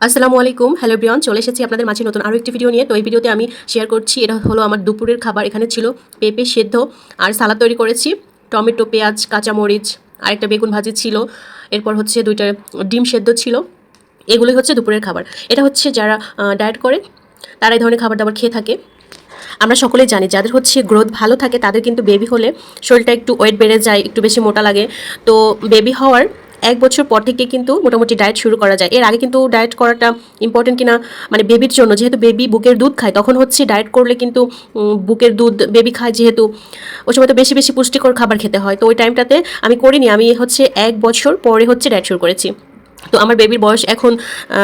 আসসালামু আলাইকুম, hello everyone, চলে এসেছি আপনাদের মাঝে নতুন আরও একটি ভিডিও নিয়ে। তো এই ভিডিওতে আমি শেয়ার করছি, এটা হলো আমার দুপুরের খাবার। এখানে ছিল পেঁপে সেদ্ধ আর সালাদ তৈরি করেছি, টমেটো, পেঁয়াজ, কাঁচামরিচ আর একটা বেগুন ভাজি ছিল। এরপর হচ্ছে দুইটা ডিম সেদ্ধ ছিল। এগুলোই হচ্ছে দুপুরের খাবার। এটা হচ্ছে যারা ডায়েট করে তারা এই ধরনের খাবার দাবার খেয়ে থাকে। আমরা সকলেই জানি যাদের হচ্ছে গ্রোথ ভালো থাকে তাদের কিন্তু বেবি হলে শরীরটা একটু ওয়েট বেড়ে যায়, একটু বেশি মোটা লাগে। তো বেবি হওয়ার 1 বছর পর থেকে কিন্তু মোটামুটি ডায়েট শুরু করা যায়। এর আগে কিন্তু ডায়েট করাটা ইম্পর্টেন্ট কিনা, মানে বেবির জন্য, যেহেতু বেবি বুকের দুধ খায় তখন হচ্ছে ডায়েট করলে কিন্তু বুকের দুধ বেবি খায়, যেহেতু ওই সময় তো বেশি বেশি পুষ্টিকর খাবার খেতে হয়। তো ওই টাইমটাতে আমি করিনি, আমি হচ্ছে 1 বছর পরে হচ্ছে ডায়েট শুরু করেছি। তো আমার বেবির বয়স এখন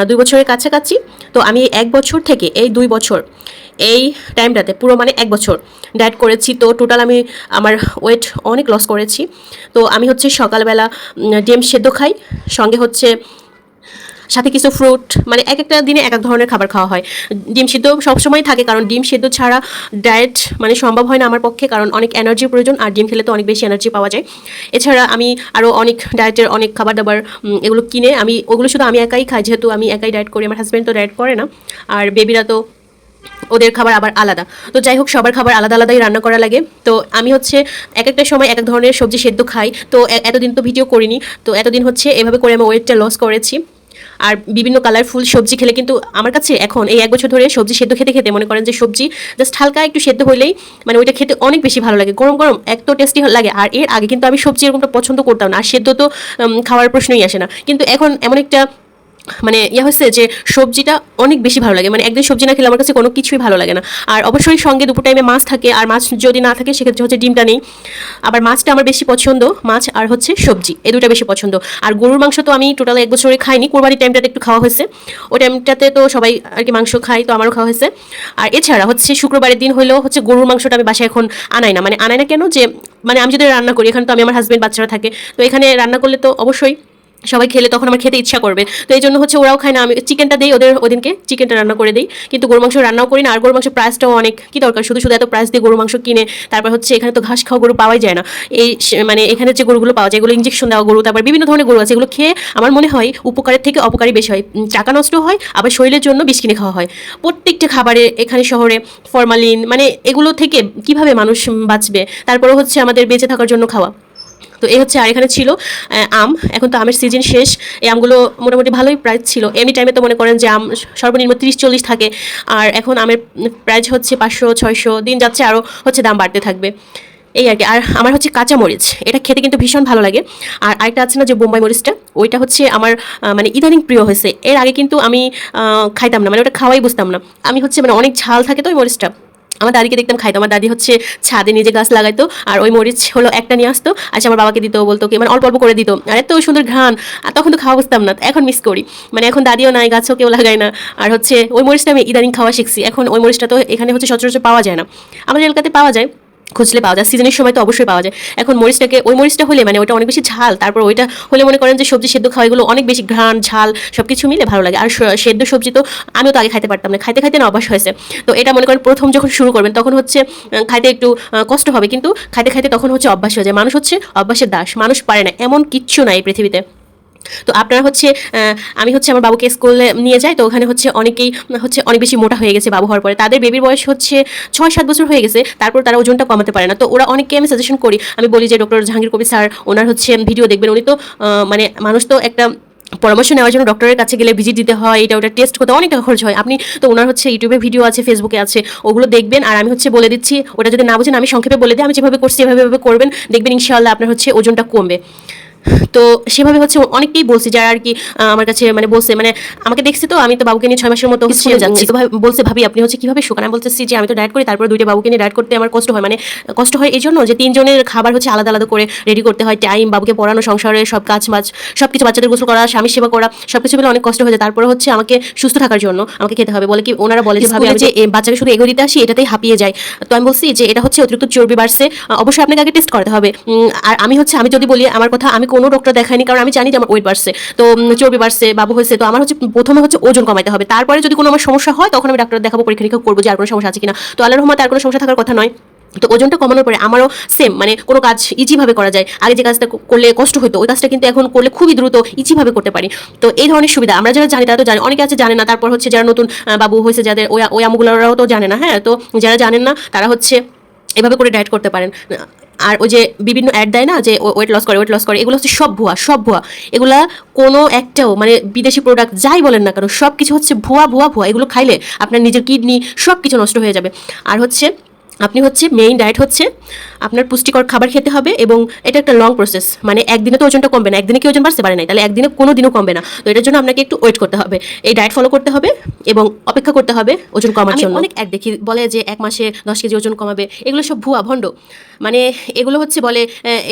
2 বছরের কাছাকাছি। তো আমি 1 বছর থেকে এই 2 বছর এই টাইমটাতে পুরো মানে 1 বছর ডায়েট করেছি। তো টোটাল আমি আমার ওয়েট অনেক লস করেছি। তো আমি হচ্ছে সকালবেলা ডিম সেদ্ধ খাই, সঙ্গে হচ্ছে সাথে কিছু ফ্রুট, মানে এক একটা দিনে এক এক ধরনের খাবার খাওয়া হয়। ডিম সিদ্ধ সবসময় থাকে, কারণ ডিম সিদ্ধ ছাড়া ডায়েট মানে সম্ভব হয় না আমার পক্ষে, কারণ অনেক এনার্জির প্রয়োজন, আর ডিম খেলে তো অনেক বেশি এনার্জি পাওয়া যায়। এছাড়া আমি আরও অনেক ডায়েটের অনেক খাবার দাবার এগুলো কিনে ওগুলো শুধু আমি একাই খাই, যেহেতু আমি একাই ডায়েট করি, আমার হাজব্যান্ড তো ডায়েট করে না, আর বেবিরা তো ওদের খাবার আবার আলাদা। তো যাই হোক, সবার খাবার আলাদা আলাদাই রান্না করা লাগে। তো আমি হচ্ছে এক একটা সময় এক এক ধরনের সবজি সেদ্ধ খাই। তো এতদিন তো ভিডিও করিনি, তো এতদিন হচ্ছে এভাবে করে আমি ওয়েটটা লস করেছি। আর বিভিন্ন কালারফুল সবজি খেলে কিন্তু আমার কাছে এখন এই 1 বছর ধরে সবজি সেদ্ধ খেতে খেতে মনে করেন যে সবজি জাস্ট হালকা একটু সেদ্ধ হলেই মানে ওইটা খেতে অনেক বেশি ভালো লাগে, গরম গরম এত টেস্টি লাগে। আর এর আগে কিন্তু আমি সবজি এরকমটা পছন্দ করতাম না, আর সেদ্ধ তো খাওয়ার প্রশ্নই আসে না। কিন্তু এখন এমন একটা মানে হচ্ছে যে সবজিটা অনেক বেশি ভালো লাগে, মানে একদিন সবজি না খেলে আমার কাছে কোনো কিছুই ভালো লাগে না। আর অবশ্যই সঙ্গে দুপুর টাইমে মাছ থাকে, আর মাছ যদি না থাকে সেক্ষেত্রে হচ্ছে ডিমটা নেই। আবার মাছটা আমার বেশি পছন্দ, মাছ আর হচ্ছে সবজি, এই দুটো বেশি পছন্দ। আর গরুর মাংস তো আমি টোটাল 1 বছরে খাইনি, কোরবানির টাইমটাতে একটু খাওয়া হয়েছে, ওই টাইমটাতে তো সবাই আর কি মাংস খায়, তো আমারও খাওয়া হয়েছে। আর এছাড়া হচ্ছে শুক্রবারের দিন হলেও হচ্ছে গরুর মাংসটা আমি বাসায় এখন আনাই না, মানে আনাই না কেন, যে মানে আমি যদি রান্না করি, এখানে তো আমি আমার হাজব্যান্ড বাচ্চারা থাকে, তো এখানে রান্না করলে তো অবশ্যই সবাই খেলে তখন আমার খেতে ইচ্ছা করবে। তো এই জন্য হচ্ছে ওরাও খায় না, আমি চিকেনটা দিই ওদের, ওদিনকে চিকেনটা রান্না করে দিই, কিন্তু গরু মাংস রান্নাও করি না। আর গরু মাংসের প্রাইসটাও অনেক, কি দরকার শুধু শুধু এত প্রাইস দিয়ে গরু মাংস কিনে। তারপর হচ্ছে এখানে তো ঘাস খাওয়া গরু পাওয়াই যায় না, এই মানে এখানে যে গরুগুলো পাওয়া যায় এগুলো ইঞ্জেকশন দেওয়া গরু, তারপর বিভিন্ন ধরনের গরু আছে, এগুলো খেয়ে আমার মনে হয় উপকারের থেকে অপকারী বেশি হয়, টাকা নষ্ট হয়, আবার শরীরের জন্য বিষ কিনে খাওয়া হয়। প্রত্যেকটা খাবারে এখানে শহরে ফরমালিন, মানে এগুলো থেকে কিভাবে মানুষ বাঁচবে, তারপরে হচ্ছে আমাদের বেঁচে থাকার জন্য খাওয়া। তো এই হচ্ছে। আর এখানে ছিল আম, এখন তো আমের সিজন শেষ, এই আমগুলো মোটামুটি ভালোই প্রাইস ছিল। এমনি টাইমে তো মনে করেন যে আম সর্বনিম্ন 30-40 থাকে, আর এখন আমের প্রাইস হচ্ছে 500-600, দিন যাচ্ছে আরও হচ্ছে দাম বাড়তে থাকবে, এই আর কি। আর আমার হচ্ছে কাঁচামরিচ, এটা খেতে কিন্তু ভীষণ ভালো লাগে। আর আরেকটা আছে না যে বোম্বাই মরিচটা, ওইটা হচ্ছে আমার মানে ইদানিং প্রিয় হয়েছে। এর আগে কিন্তু আমি খাইতাম না, মানে ওটা খাওয়াই বুঝতাম না। আমি হচ্ছে মানে অনেক ঝাল থাকে তো ওই মরিচটা, আমার দাদিকে দেখতাম খাইতো, আমার দাদি হচ্ছে ছাদে নিজে গাছ লাগাইতো, আর ওই মরিচ হলো একটা নিয়ে আসতো, আচ্ছা আমার বাবাকে দিত, বলতো কি মানে অল্প অল্প করে দিত, আর এত সুন্দর ঘ্রাণ। আর তখন তো খাওয়া বুঝতাম না, এখন মিস করি, মানে এখন দাদিও নাই, গাছও কেউ লাগায় না। আর হচ্ছে ওই মরিচটা আমি ইদানিং খাওয়া শিখছি, এখন ওই মরিচটা তো এখানে হচ্ছে সচরাচর পাওয়া যায় না, আমাদের এলাকাতে পাওয়া যায়, খুঁজলে পাওয়া যায়, সিজনের সময় তো অবশ্যই পাওয়া যায়। এখন মরিচটাকে, ওই মরিচটা হলে মানে ওটা অনেক বেশি ঝাল, তারপর ওইটা হলে মনে করেন যে সবজি সেদ্ধ খাওয়া এগুলো অনেক বেশি ঘ্রাণ ঝাল সব কিছু মিলে ভালো লাগে। আর সেদ্ধ সবজি তো আমিও তো আগে খাইতে পারতাম না, খাইতে খাইতে না অভ্যাস হয়েছে। তো এটা মনে করেন প্রথম যখন শুরু করবেন তখন হচ্ছে খাইতে একটু কষ্ট হবে, কিন্তু খাইতে খাইতে তখন হচ্ছে অভ্যাস হয়ে যায়। মানুষ হচ্ছে অভ্যাসের দাস, মানুষ পারে না এমন কিচ্ছু নাই এই পৃথিবীতে। তো আপনারা হচ্ছে আমি হচ্ছে আমার বাবুকে স্কুলে নিয়ে যাই, তো ওখানে হচ্ছে অনেকেই হচ্ছে অনেক বেশি মোটা হয়ে গেছে বাবু হওয়ার পরে, তাদের বেবির বয়স হচ্ছে 6-7 বছর হয়ে গেছে, তারপর তারা ওজনটা কমাতে পারে না। তো ওরা অনেককে আমি সাজেশন করি, আমি বলি যে ডক্টর জাহাঙ্গীর কবির স্যার, ওনার হচ্ছে ভিডিও দেখবেন, উনি তো মানে মানুষ তো একটা পরামর্শ নেওয়ার জন্য ডক্টরের কাছে গেলে ভিজিট দিতে হয়, এটা ওটা টেস্ট করতে অনেক টাকা খরচ হয়। আপনি তো ওনার হচ্ছে ইউটিউবে ভিডিও আছে, ফেসবুকে আছে, ওগুলো দেখবেন। আর আমি হচ্ছে বলে দিচ্ছি, ওটা যদি না বুঝেন আমি সংক্ষেপে বলে দিই, আমি যেভাবে করছি এভাবে করবেন, দেখবেন ইনশাআল্লাহ আপনার হচ্ছে ওজনটা কমবে। তো সেভাবে হচ্ছে অনেকেই বলছি, যারা আর কি আমার কাছে মানে বলছে, মানে আমাকে দেখছি, তো আমি তো বাবুকে নিয়ে 6 মাসের মতো হচ্ছে যাচ্ছি, তো বলছে ভাবি আপনি হচ্ছে কিভাবে শুকান, আমি বলতেছি যে আমি তো ডায়েট করি, তারপর 2টা বাবুকে নিয়ে ডায়েট করতে আমার কষ্ট হয়, মানে কষ্ট হয় এই জন্য যে 3 জনের খাবার হচ্ছে আলাদা আলাদা করে রেডি করতে হয়, টাইম, বাবুকে পড়ানো, সংসারের সব কাজ মাছ সব কিছু, বাচ্চাদের গোসল করা, স্বামীর সেবা করা, সব কিছু মিলে অনেক কষ্ট হয়ে যায়। তারপরে হচ্ছে আমাকে সুস্থ থাকার জন্য আমাকে খেতে হবে, বলে কি ওনারা বলে যে ভাবি আমি যে বাচ্চাকে শুধু এগো দিতে আসি, এটাতেই হাঁপিয়ে যায়। তো আমি বলছি যে এটা হচ্ছে অতিরিক্ত চর্বি বাড়ছে, অবশ্যই আপনাকে আগে টেস্ট করাতে হবে। আর আমি হচ্ছে, আমি যদি বলি আমার কথা, আমি কোনো ডক্টর দেখাইনি, কারণ আমি জানি যে আমার ওয়েট বাড়ছে, তো চর্বি বাড়ছে, বাবু হয়েছে, তো আমার হচ্ছে প্রথমে হচ্ছে ওজন কমাইতে হবে, তারপরে যদি কোনো আমার সমস্যা হয় তখন আমি ডাক্তার দেখাবো, পরীক্ষা নিরীক্ষা করবো যে আর কোনো সমস্যা আছে কিনা। তো আল্লাহর রহমতে আর কোনো সমস্যা থাকার কথা নয়। তো ওজনটা কমানোর পরে আমারও সেম, মানে কোনো কাজ ইজিভাবে করা যায়। আগে যে কাজটা করলে কষ্ট হতো, ওই কাজটা কিন্তু এখন করলে খুবই দ্রুত ইজিভাবে করতে পারি। তো এই ধরনের সুবিধা আমরা যারা জানি তারা তো জানি, অনেকে আছে জানে না। তারপর হচ্ছে যারা নতুন বাবু হয়েছে যাদের, ওই আমগুলোরাও তো জানে না। হ্যাঁ, তো যারা জানেন না তারা হচ্ছে এভাবে করে ডায়েট করতে পারেন। আর ওই যে বিভিন্ন অ্যাড দেয় না যে ওয়েট লস করে, ওয়েট লস করে, এগুলো হচ্ছে সব ভুয়া, সব ভুয়া। এগুলা কোনো একটাও, মানে বিদেশি প্রোডাক্ট যাই বলেন না কেন, সব কিছু হচ্ছে ভুয়া ভুয়া ভুয়া। এগুলো খাইলে আপনার নিজের কিডনি সব কিছু নষ্ট হয়ে যাবে। আর হচ্ছে আপনি হচ্ছে মেইন ডায়েট হচ্ছে আপনার পুষ্টিকর খাবার খেতে হবে, এবং এটা একটা লং প্রসেস। মানে একদিনে তো ওজনটা কমবে না, একদিনে কি ওজন বাড়তে পারে নাই, তাহলে একদিনে কোনো দিনও কমবে না। তো এটার জন্য আপনাকে একটু ওয়েট করতে হবে, এই ডায়েট ফলো করতে হবে এবং অপেক্ষা করতে হবে ওজন কমার জন্য। অনেক অ্যাড দেখি বলে যে 1 মাসে 10 কেজি ওজন কমাবে, এগুলো সব ভুয়া ভণ্ড। মানে এগুলো হচ্ছে বলে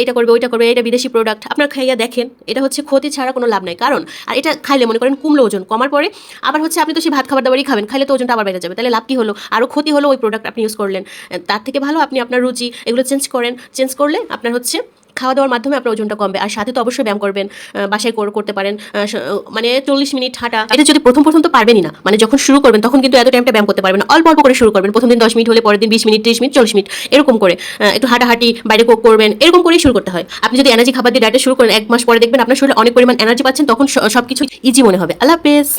এটা করবে ওইটা করবে, এটা বিদেশি প্রোডাক্ট। আপনার খাইয়া দেখেন, এটা হচ্ছে ক্ষতি ছাড়া কোনো লাভ নাই। কারণ আর এটা খাইলে মনে করেন কমলো ওজন, কমার পরে আবার হচ্ছে আপনি তো সেই ভাত খাবার দাবারই খাবেন, খাইলে তো ওজনটা আবার বেড়ে যাবে। তাহলে লাভ কি হলো? আরও ক্ষতি হলো ওই প্রোডাক্ট আপনি ইউজ করলেন। তার থেকে ভালো আপনি আপনার রুচি এগুলো চেঞ্জ করেন। চেঞ্জ করলে আপনার হচ্ছে খাওয়া দাওয়ার মাধ্যমে আপনার ওজনটা কমবে। আর সাথে তো অবশ্যই ব্যায়াম করবেন, বাসায় করতে পারেন। মানে 40 মিনিট হাঁটা, এটা যদি প্রথম তো পারবেনই না। মানে যখন শুরু করবেন তখন কিন্তু এত টাইমটা ব্যায়াম করতে পারবেন না। অল্প অল্প করে শুরু করবেন। প্রথম দিন 10 মিনিট হলে পরের দিন 20 মিনিট, 30 মিনিট, 40 মিনিট, এরকম করে একটু হাঁটাহাঁটি, বাইরে করবেন, এরকম করেই শুরু করতে হয়। আপনি যদি এনার্জি খাবার দিয়ে ডায়েটে শুরু করেন, 1 মাস পরে দেখবেন আপনার শরীরে অনেক পরিমাণ এনার্জি পাচ্ছেন, তখন সবকিছু ইজি মনে হবে। আল্লাহ হাফেজ।